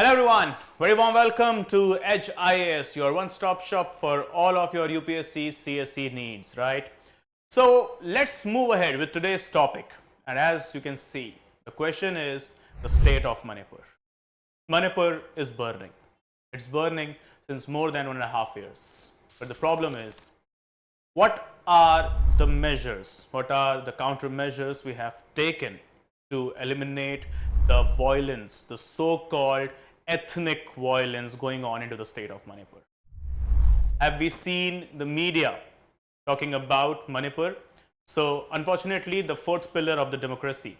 Hello everyone, very warm welcome to Edge IAS, your one-stop shop for all of your UPSC CSE needs, right? So let's move ahead with today's topic. And as you can see, the question is the state of Manipur. Manipur is burning. It's burning since more than 1.5 years. But the problem is, what are the measures, what are the countermeasures we have taken to eliminate the violence, the so-called ethnic violence going on into the state of Manipur? Have we seen the media talking about Manipur? So unfortunately, the fourth pillar of the democracy,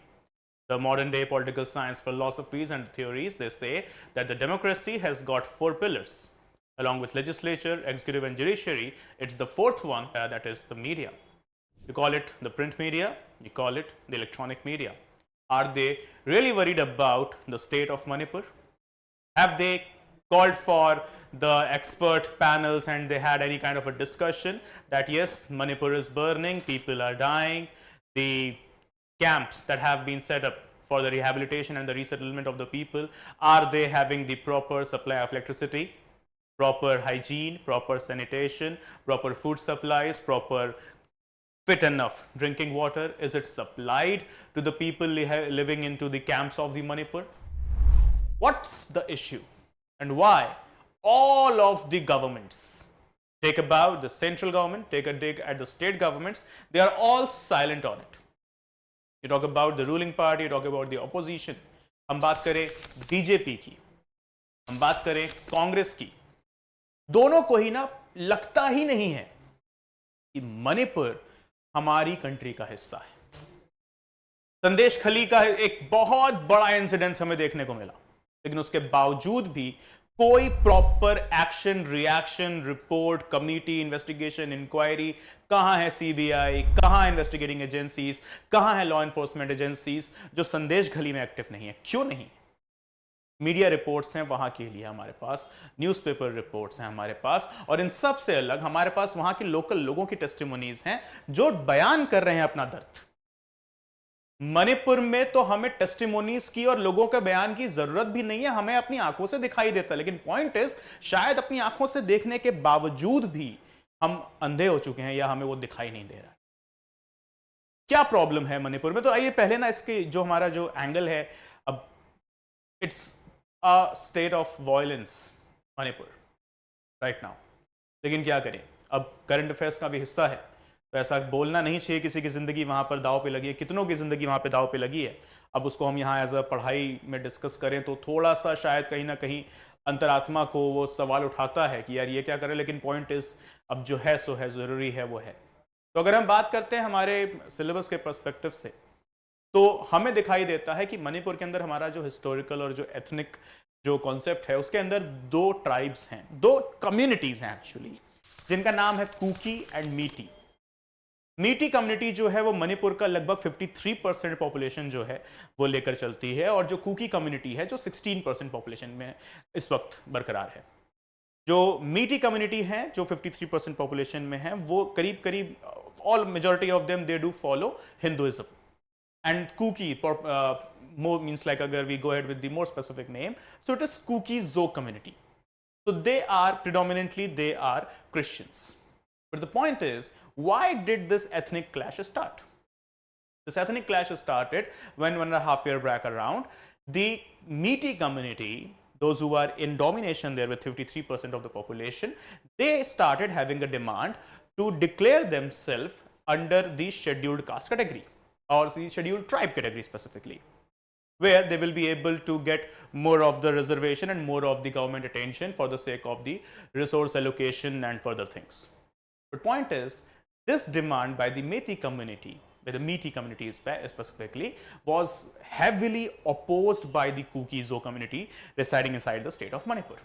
the modern day political science philosophies and theories, they say that the democracy has got 4 pillars. Along with legislature, executive and judiciary, it's the fourth one, that is the media. You call it the print media, you call it the electronic media. Are they really worried about the state of Manipur? Have they called for the expert panels and they had any kind of a discussion that yes, Manipur is burning, people are dying, the camps that have been set up for the rehabilitation and the resettlement of the people, are they having the proper supply of electricity, proper hygiene, proper sanitation, proper food supplies, proper fit enough drinking water? Is it supplied to the people living into the camps of the Manipur? What's the issue and why all of the governments, take about the central government, take a dig at the state governments, they are all silent on it? You talk about the ruling party, you talk about the opposition, हम बात करें BJP की, हम बात करें कांग्रेस की, दोनों को ही ना लगता ही नहीं है कि मणिपुर हमारी कंट्री का हिस्सा है। संदेश खली का एक बहुत बड़ा इंसिडेंस हमें देखने को मिला, लेकिन उसके बावजूद भी कोई proper action, reaction, report, committee, investigation, inquiry, कहां है सीबीआई, कहां इन्वेस्टिगेटिंग एजेंसीज, कहां है लॉ एनफोर्समेंट एजेंसीज जो संदेश खली में एक्टिव नहीं है? क्यों नहीं? मीडिया रिपोर्ट्स हैं वहां के लिए हमारे पास, न्यूज़पेपर रिपोर्ट्स हैं हमारे पास, और इन सब से अलग हमारे पास वहां के लोकल लोगों की टेस्टिमोनीज हैं जो बयान कर रहे हैं अपना दर्द। मणिपुर में तो हमें टेस्टिमोनीज की और लोगों के बयान की जरूरत भी नहीं है, हमें अपनी आंखों से दिखाई देता है। लेकिन पॉइंट इज, शायद अपनी आंखों से देखने के बावजूद भी हम अंधे हो चुके हैं या हमें वो दिखाई नहीं दे रहा। क्या प्रॉब्लम है मणिपुर में? तो आइए पहले ना इसके जो हमारा जो एंगल है, अब it's a state of violence Manipur right now. लेकिन क्या करें, अब करंट अफेयर्स का भी हिस्सा है, तो ऐसा बोलना नहीं चाहिए किसी की ज़िंदगी वहाँ पर दाव पे लगी है, कितनों की ज़िंदगी वहाँ पे दाव पे लगी है। अब उसको हम यहाँ एज अ पढ़ाई में डिस्कस करें तो थोड़ा सा शायद कहीं ना कहीं अंतरात्मा को वो सवाल उठाता है कि यार ये क्या करें, लेकिन पॉइंट इज़ अब जो है सो है, ज़रूरी है वो है। तो अगर हम बात करते हैं हमारे सिलेबस के पर्सपेक्टिव से, तो हमें दिखाई देता है कि मणिपुर के अंदर हमारा जो हिस्टोरिकल और जो एथनिक जो कॉन्सेप्ट है उसके अंदर 2 ट्राइब्स हैं, 2 कम्युनिटीज़ हैं एक्चुअली, जिनका नाम है कुकी एंड मीटी। मीटी कम्युनिटी जो है वो मणिपुर का लगभग 53% पॉपुलेशन जो है वो लेकर चलती है, और जो कुकी कम्युनिटी है जो 16% पॉपुलेशन में इस वक्त बरकरार है। जो मीटी कम्युनिटी है जो 53% पॉपुलेशन में है, वो करीब करीब all majority of them they do follow Hinduism, and Kuki more means like agar we go ahead with the more specific name, so it is Kuki Zo community. So they are predominantly, they are Christians. But the point is, why did this ethnic clash start? This ethnic clash started when 1.5 year back around, the Meeti community, those who are in domination there with 53% of the population, they started having a demand to declare themselves under the scheduled caste category or the scheduled tribe category specifically, where they will be able to get more of the reservation and more of the government attention for the sake of the resource allocation and further things. But point is, this demand by the Meiti community, by the Meiti community specifically, was heavily opposed by the Kuki Zo community residing inside the state of Manipur.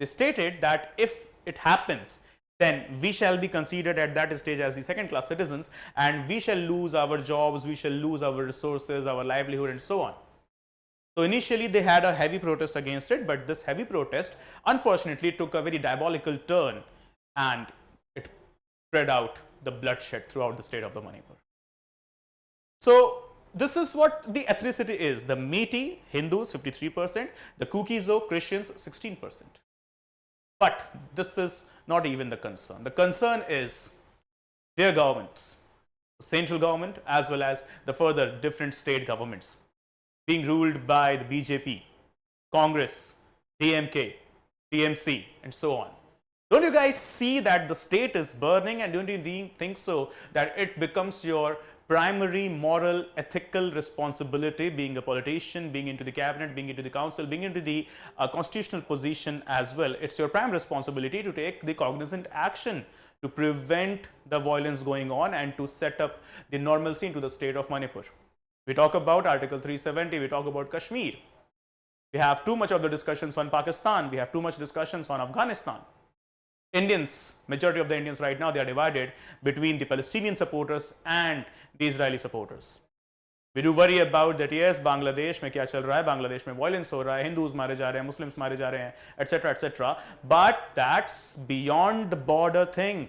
They stated that if it happens, then we shall be considered at that stage as the second-class citizens, and we shall lose our jobs, we shall lose our resources, our livelihood, and so on. So initially they had a heavy protest against it, but this heavy protest unfortunately took a very diabolical turn, and it spread out the bloodshed throughout the state of the Manipur. So this is what the ethnicity is. The Metis, Hindus 53%, the Kuki-Zo, Christians 16%. But this is not even the concern. The concern is their governments, central government as well as the further different state governments being ruled by the BJP, Congress, DMK, TMC and so on. Don't you guys see that the state is burning, and don't you think so that it becomes your primary moral, ethical responsibility, being a politician, being into the cabinet, being into the council, being into the constitutional position as well? It's your prime responsibility to take the cognizant action to prevent the violence going on and to set up the normalcy into the state of Manipur. We talk about Article 370, we talk about Kashmir. We have too much of the discussions on Pakistan, we have too much discussions on Afghanistan. Indians, majority of the Indians right now, they are divided between the Palestinian supporters and the Israeli supporters. We do worry about that, yes, Bangladesh में क्या चल रहा है, Bangladesh में violence हो रहा है, Hindus मारे जा रहे हैं, Muslims मारे जा रहे हैं, etc., etc. But that's beyond the border thing.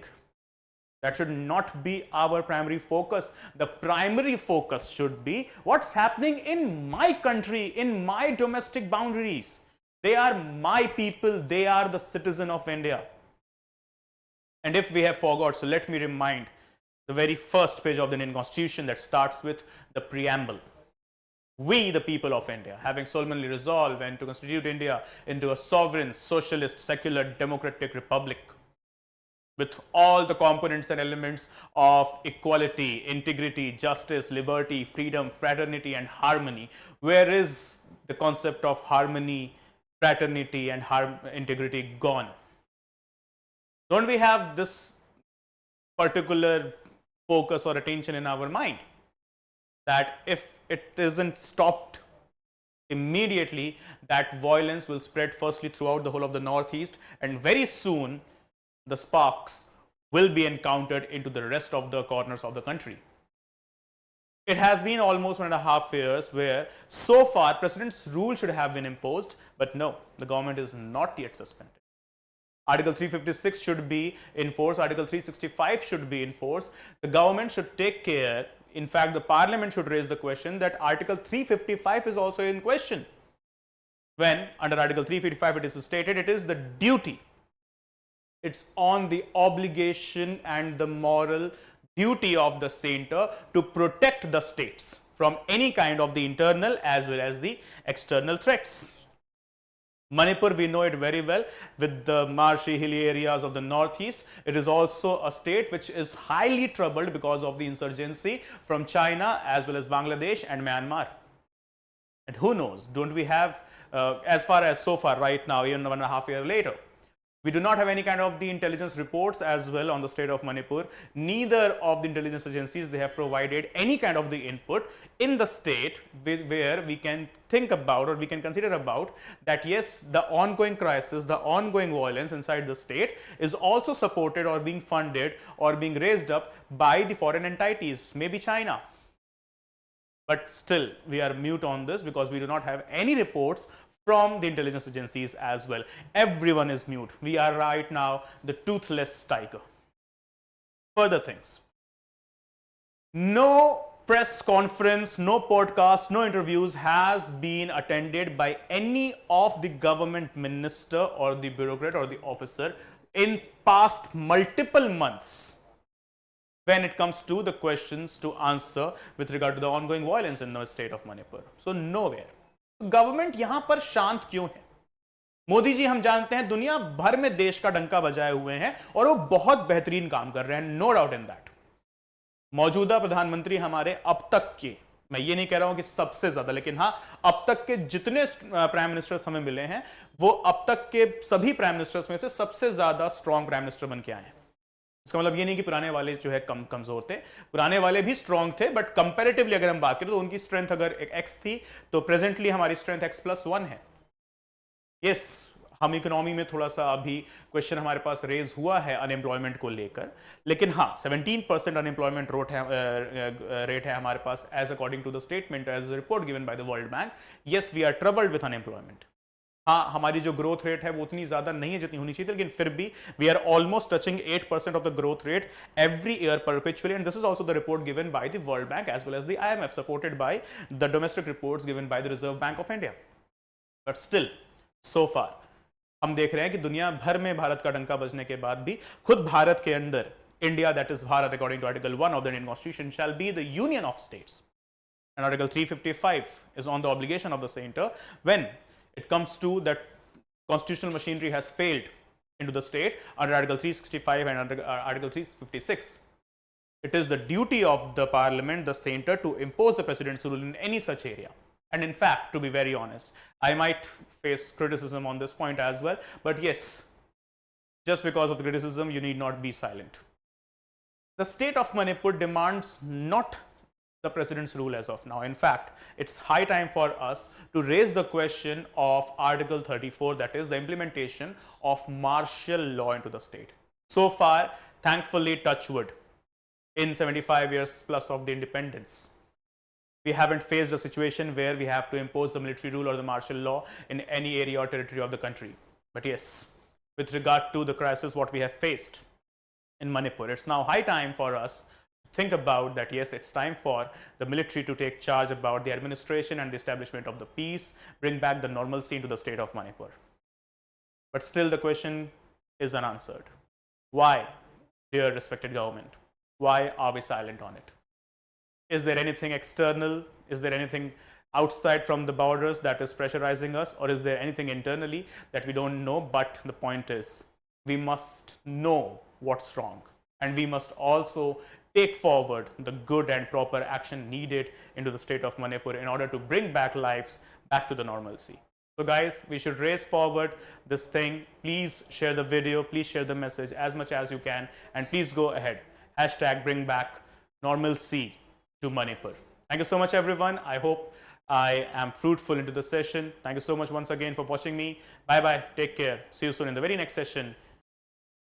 That should not be our primary focus. The primary focus should be what's happening in my country, in my domestic boundaries. They are my people, they are the citizen of India. And if we have forgot, so let me remind the very first page of the Indian Constitution that starts with the preamble. We, the people of India, having solemnly resolved and to constitute India into a sovereign, socialist, secular, democratic republic with all the components and elements of equality, integrity, justice, liberty, freedom, fraternity and harmony. Where is the concept of harmony, fraternity and integrity gone? Don't we have this particular focus or attention in our mind that if it isn't stopped immediately, that violence will spread firstly throughout the whole of the Northeast, and very soon the sparks will be encountered into the rest of the corners of the country. It has been almost 1.5 years where so far President's rule should have been imposed, but no, the government is not yet suspended. Article 356 should be enforced, Article 365 should be enforced. The government should take care, in fact the parliament should raise the question that Article 355 is also in question. When under Article 355 it is stated it is the duty, it's on the obligation and the moral duty of the center to protect the states from any kind of the internal as well as the external threats. Manipur, we know it very well with the marshy hilly areas of the northeast. It is also a state which is highly troubled because of the insurgency from China as well as Bangladesh and Myanmar. And who knows, don't we have as far as so far right now, even 1.5 years later, we do not have any kind of the intelligence reports as well on the state of Manipur. Neither of the intelligence agencies, they have provided any kind of the input in the state where we can think about or we can consider about that yes, the ongoing crisis, the ongoing violence inside the state is also supported or being funded or being raised up by the foreign entities, maybe China. But still, we are mute on this because we do not have any reports from the intelligence agencies as well. Everyone is mute. We are right now the toothless tiger. Further things. No press conference, no podcast, no interviews has been attended by any of the government minister or the bureaucrat or the officer in past multiple months when it comes to the questions to answer with regard to the ongoing violence in the state of Manipur. So nowhere. Government यहां पर शांत क्यों है? मोदी जी हम जानते हैं दुनिया भर में देश का डंका बजाए हुए हैं और वो बहुत बेहतरीन काम कर रहे हैं, नो डाउट इन दैट. मौजूदा प्रधानमंत्री हमारे अब तक के, मैं ये नहीं कह रहा हूं कि सबसे ज्यादा, लेकिन हां अब तक के जितने प्राइम मिनिस्टर्स हमें मिले हैं वो अब तक के सभी प्राइम मिनिस्टर्स में से सबसे ज्यादा स्ट्रॉन्ग प्राइम मिनिस्टर बन के आए हैं. इसका मतलब ये नहीं कि पुराने वाले जो है कमजोर थे, पुराने वाले भी स्ट्रॉन्ग थे, बट कंपैरेटिवली अगर हम बात करें तो उनकी स्ट्रेंथ अगर x थी तो प्रेजेंटली हमारी स्ट्रेंथ x+1 है. यस, हम इकोनॉमी में थोड़ा सा अभी क्वेश्चन हमारे पास रेज हुआ है अनएम्प्लॉयमेंट को लेकर, लेकिन हाँ 17% अनएम्प्लॉयमेंट रेट है हमारे पास as according to the statement as report given by the World Bank. Yes, we are troubled with unemployment. हाँ, हमारी जो ग्रोथ रेट है वो उतनी ज्यादा नहीं है जितनी होनी चाहिए, लेकिन फिर भी we are almost touching 8% of the growth rate every year perpetually, and this is also the report given by the World Bank as well as the IMF, supported by the domestic reports given by the Reserve Bank of India. But still, so far हम देख रहे हैं कि दुनिया भर में भारत का डंका बजने के बाद भी खुद भारत के अंदर India, that is Bharat, according to Article 1 of the Indian Constitution, shall be the union of states. And Article 355 is on the obligation of the center when it comes to that constitutional machinery has failed into the state under Article 365 and under Article 356. It is the duty of the parliament, the center, to impose the president's rule in any such area. And in fact, to be very honest, I might face criticism on this point as well. But yes, just because of the criticism, you need not be silent. The state of Manipur demands not the president's rule as of now. In fact, it's high time for us to raise the question of Article 34, that is the implementation of martial law into the state. So far, thankfully, touch wood, in 75 years plus of the independence, we haven't faced a situation where we have to impose the military rule or the martial law in any area or territory of the country. But yes, with regard to the crisis what we have faced in Manipur, it's now high time for us to think about that. Yes, it's time for the military to take charge about the administration and the establishment of the peace, bring back the normalcy into the state of Manipur. But still the question is unanswered. Why, dear respected government? Why are we silent on it? Is there anything external? Is there anything outside from the borders that is pressurizing us, or is there anything internally that we don't know? But the point is, we must know what's wrong, and we must also take forward the good and proper action needed into the state of Manipur in order to bring back lives back to the normalcy. So guys, we should raise forward this thing. Please share the video, please share the message as much as you can, and please go ahead, hashtag bring back normalcy to Manipur. Thank you so much everyone. I hope I am fruitful into the session. Thank you so much once again for watching me. Bye bye, take care, see you soon in the very next session.